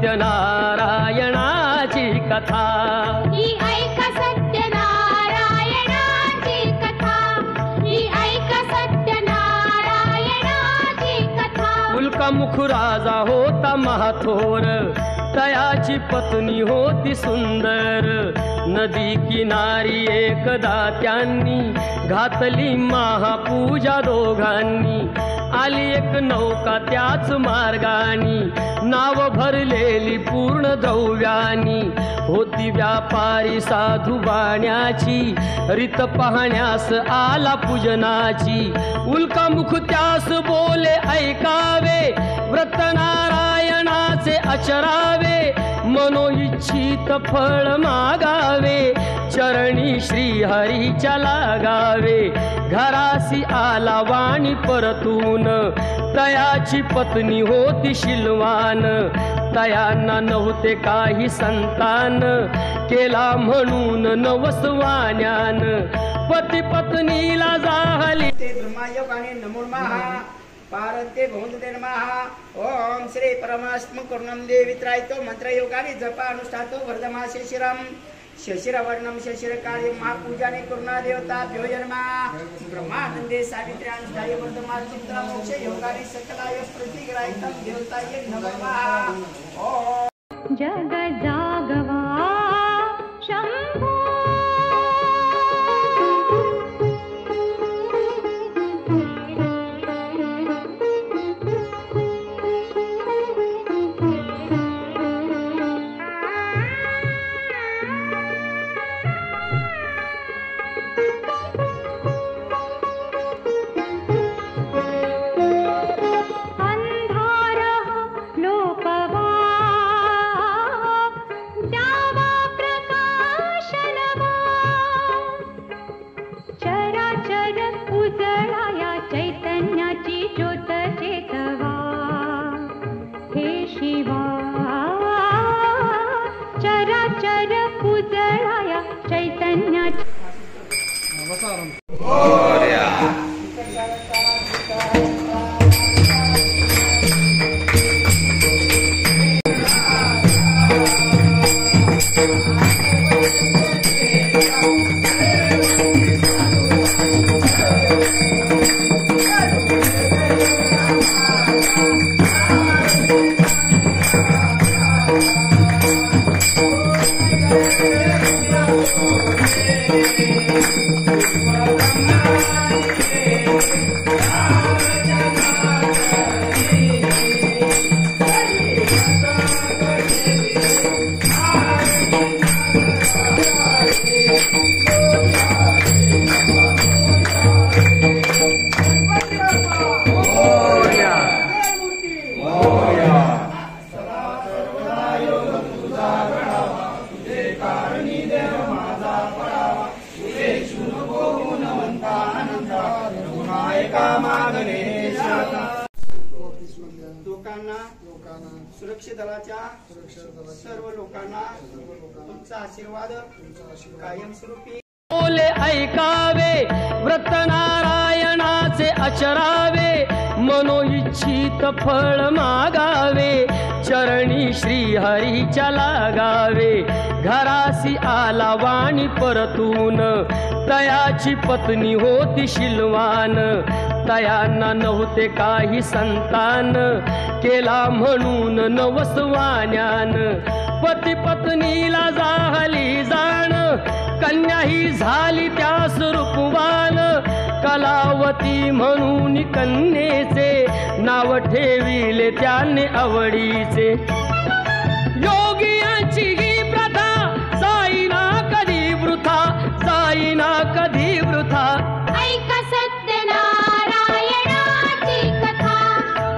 सत्यनारायणाची कथा, ही ऐका सत्यनारायणाची कथा, ही ऐका सत्यनारायणाची कथा। उल्कामुख राजा होता महाथोर, तयाची पत्नी होती सुंदर। नदी किनारी एकदा त्यांनी घातली महापूजा दोघांनी। आली एक नौका त्याच मार्गानी, नाव भरलेली पूर्ण द्रव्यानी। होती व्यापारी साधू बाण्याची, रीत पाहण्यास आला पूजनाची। उल्कामुख त्यास बोले ऐकावे, व्रत नारायणाचे आचरावे। मनोइच्छित फळ मागावे, चरणी श्रीहरीच्या लागावे। घरासी आला वाणी परतून, तयाची पत्नी होती शिलवान। तयांना नव्हते काही संतान, केला म्हणून नवसवान्यान। पती पत्नीला जाहली ते ब्रह्मायोगाने नमो नमः, पारते भवन्ते नमः। ओम श्री परमात्म करुणं देवित्रायतो मंत्रयोगाने जपा अनुष्ठातो वर्धमासे शिरम। शशिरवर्णम शशिरकार्य महापूजाने करुणा देवता नमः। ब्रह्मानंदे सावित्री अनुष्ठाय वर्धमान चिंता मोक्ष योगाने सकलाय प्रतिग्राहितं देवताय नमः। ओम जग जागवा शंभो, सुरक्षा दलाच्या सर्व लोकांना तुमचा आशीर्वाद कायमस्वरूपी। बोले ऐकावे, व्रत नारायणाचे आचरावे। मनोइच्छित फळ मागावे, चरणी श्रीहरीच्या लागावे। घरासी आला वाणी परतून, तयाची पत्नी होती शिलवान। तयांना नव्हते काही संतान, केला म्हणून नवसवान्यान। पती पत्नीला जाहली जाण, कन्या ही झाली त्यास रूपवान। कलावती म्हणून कन्येचे, नाव ठेविले त्याने आवडीचे। योगियांची ही प्रथा, जाईना कधी वृथा, जाईना कधी वृथा। ऐका सत्यनारायणाची कथा,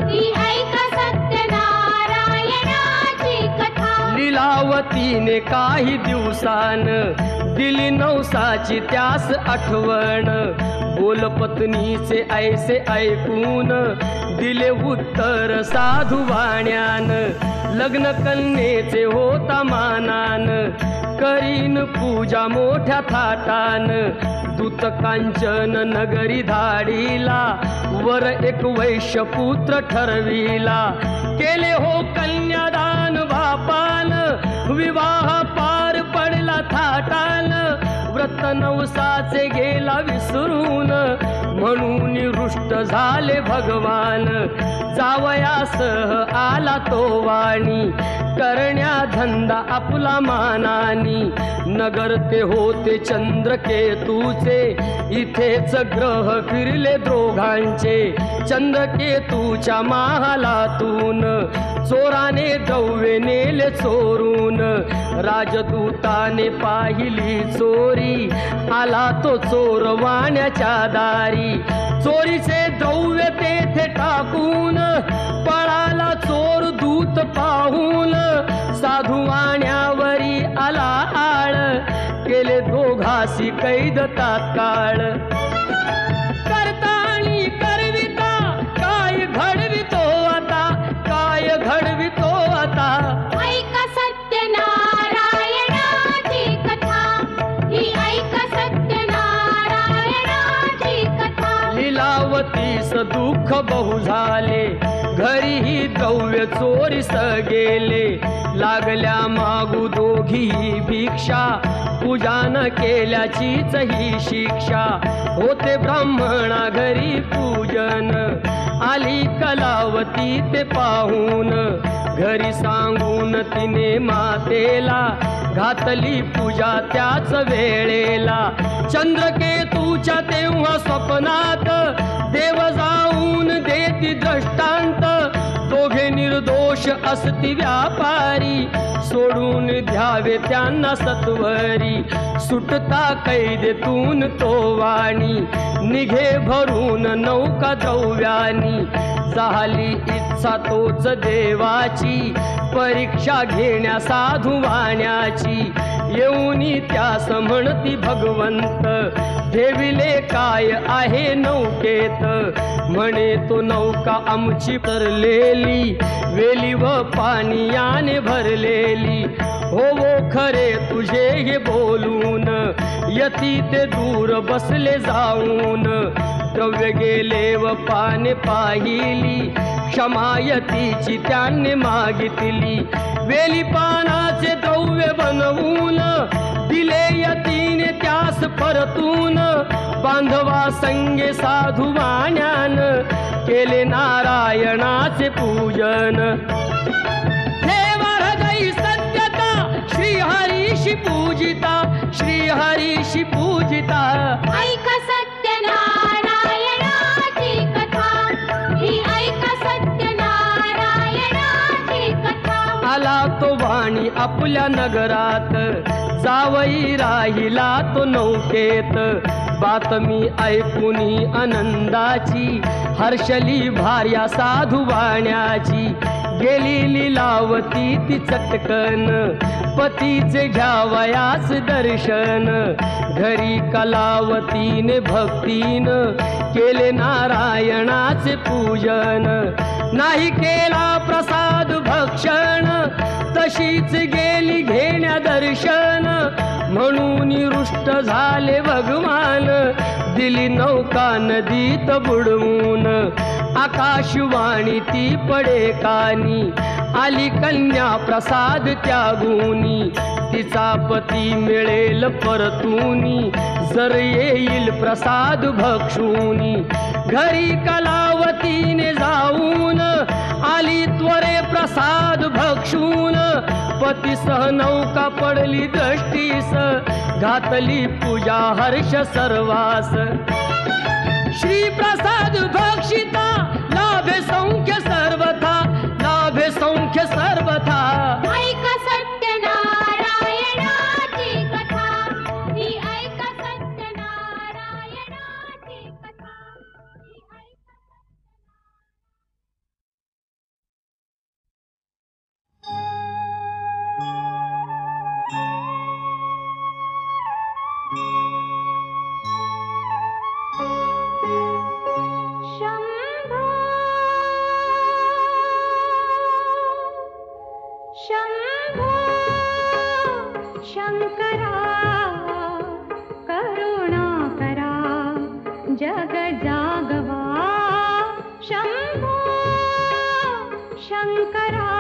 ही ऐका सत्यनारायणाची कथा। लीलावतीने काही दिवसान, दिली नवसाची त्यास आठवण। बोल पत्नीचे ऐसे ऐकून, दिले उत्तर साधू वाण्यान। लग्न कन्येचे होता मानान, करीन पूजा मोठ्या थाटान। दूत कांचन नगरी धाडीला, वर एक वैश्य पुत्र ठरविला। केले हो कन्यादान बाप विवाह पार पडला थाटान, व्रत नवसाचे गेला विसरून, म्हणून रुष्ट झाले भगवान. जावयासह आला तो वाणी, करण्या धंदा आपला मानानी. नगर ते होते चंद्रकेतूचे, इथेच ग्रह फिरले दोघांचे. चंद्रकेतूच्या महालातून चोराने द्रव्ये नेले चोरून. राजदूताने पाहिली चोरी, आला तो चोर वाण्याच्या दारी. चोरीचे द्रव्य तेथे टाकून, पळाला चोर दूत पाहून. साधू वाण्यावरी आला आळ, केले दोघासी कैद तात्काळ. करतानी करविता काय घडवितो आता, काय घडवितो आता. ऐक सत्यनारायणाची कथा, ही ऐक सत्यनारायणाची कथा. लीलावतीस दुःख बहु झाले, घरीही द्रव्य चोरीस गेले. लागल्या मागू दोघी भिक्षा, पूजा न केल्याचीच ही शिक्षा. होते ब्राह्मणा घरी पूजन, आली कलावती ते पाहून. घरी सांगून तिने मातेला, घातली पूजा त्याच वेळेला. चंद्रकेतूच्या तेव्हा स्वप्नात, देव जाऊन देती दृष्टांत. दोघे निर्दोष असती व्यापारी, सोडून द्यावे त्यांना सत्वरी. सुटता कैदेतून तो वाणी, निघे भरून नौका द्रव्यानी. झाली इच्छा तोच देवाची, परीक्षा घेण्या साधू वाण्याची. येऊनी त्यास म्हणती भगवंत, ठेविले काय आहे नौकेत. म्हणे तो नौका आमची तरलेली, वेली व पाणी याने भरलेली. हो खरे तुझे हे बोलून, यती ते दूर बसले जाऊन. द्रव्य गेले व पाने पाहिली, क्षमायतीची त्याने मागितली. वेली पानाचे द्रव्य बनवून, दिले यतीने त्यास परतून. बांधवा संगे साधू वाण्यान, केले नारायणाचे पूजन. देवा हृदयी सत्यता, श्री हरीशी पूजिता, श्री हरीशी पूजिता. ऐक सत्यनारायणाची कथा, ही ऐक सत्यनारायणाची कथा. आला तो वाणी आपल्या नगरात, जावई राहिला तो नौकेत. बातमी ऐकुनी आनंदाची, हर्षली भार्या साधू वाण्याची. गेली लीलावती ती चटकन, पतीचे घ्यावयास दर्शन. घरी कलावतीने भक्तीन, केले नारायणाचे पूजन. नाही केला प्रसाद भक्षण, तशीच गेली घेण्या दर्शन. म्हणून रुष्ट झाले भगवान, दिली नौका नदीत बुडवून. आकाशवाणी ती पडे कानी, आली कन्या प्रसाद त्यागुनी. तिचा पती मिळेल परतूनी, जर येईल प्रसाद भक्षुनी. घरी कलावतीने जाऊन, आली त्वरे प्रसाद भक्षून. पतीसह नौका पडली दृष्टीस, घातली पूजा हर्ष सर्वास. श्री प्रसाद भक्षिता, लाभे सौख्य सर्वथा, लाभे सौख्य सर्वथा. ऐक सत्यनारायणाची कथा, ही ऐक सत्यनारायणाची कथा, ही ऐक. शंभो शंभो शंकरा, करुणा करा जग जागवा. शंभो शंकरा,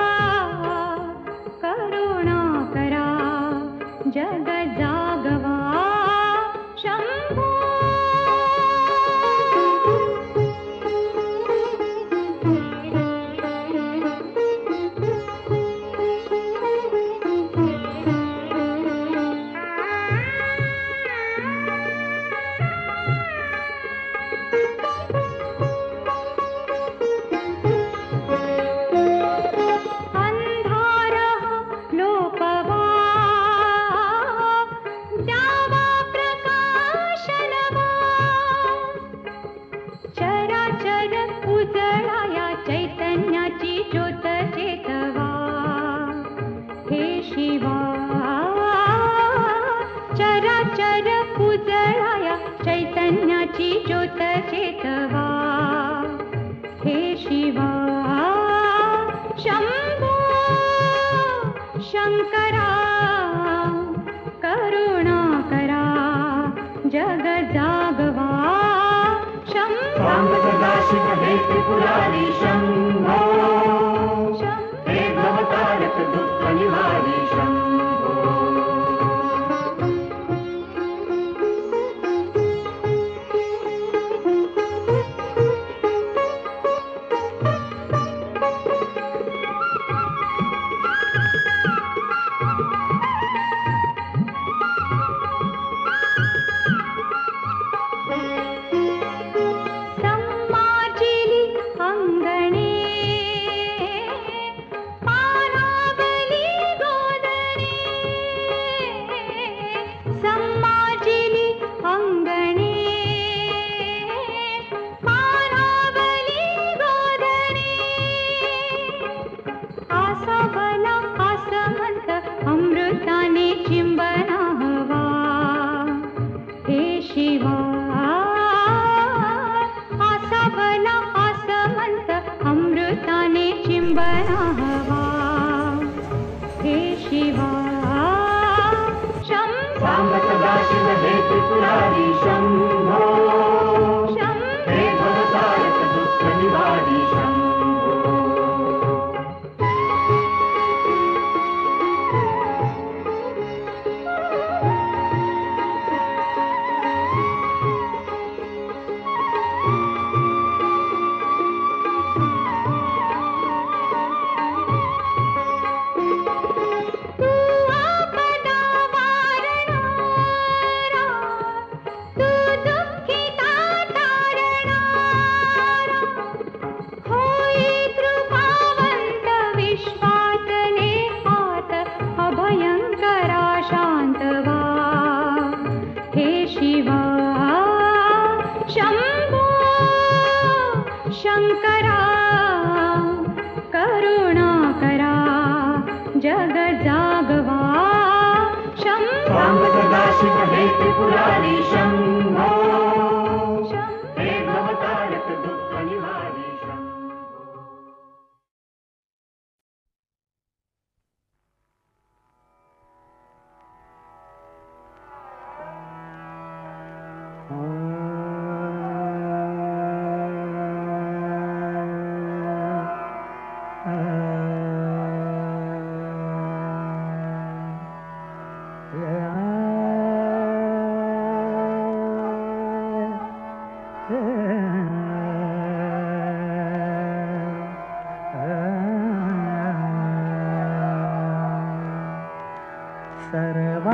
करुणा करा हे शिवा चराचर उजळाया चैतन्याची ज्योत चेतवा हे शिवा शंभो शंकरा करुणा करा जग जागवा शंभो सदाशिव हे त्रिपुरारी शंभो हे भवतारक दुःख निवारी शंभो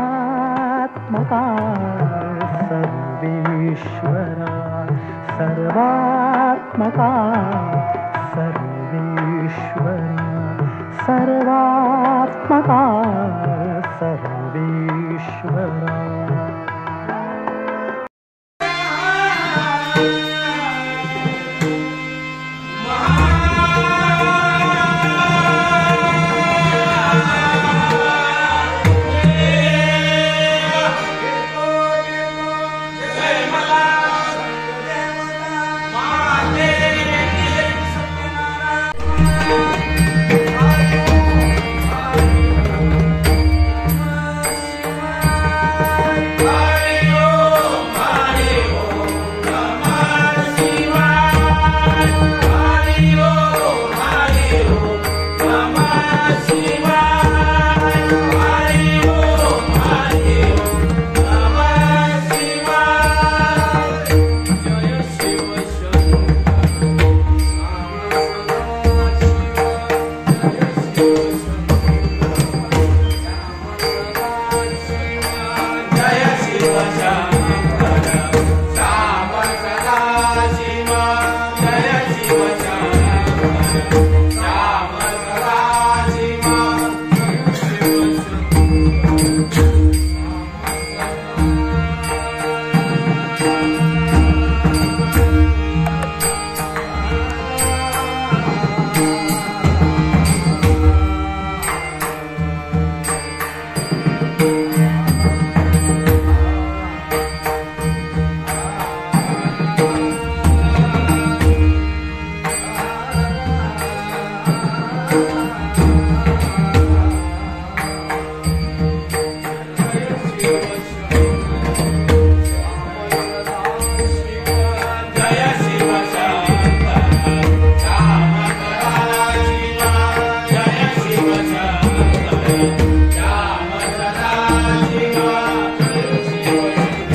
सर्वात्मका सर्वेश्वरा सर्वात्मका सर्वेश्वरा सर्वात्मका सर्वेश्वरा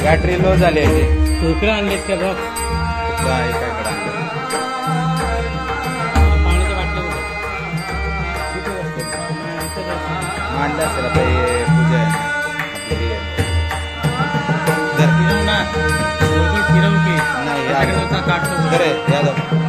बॅटरी लो झाली आहे ते. इकडे आणलेत का बघ काय काय करा. पाण्याच्या बाटल्या मांडलं असेल आता हे पूजा आहे आपली हे. जर फिरव ना फिरव की नाही त्याच्याकडे काढतो जर यादव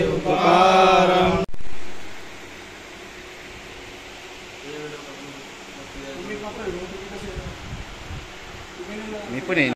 उपकारम् मी पण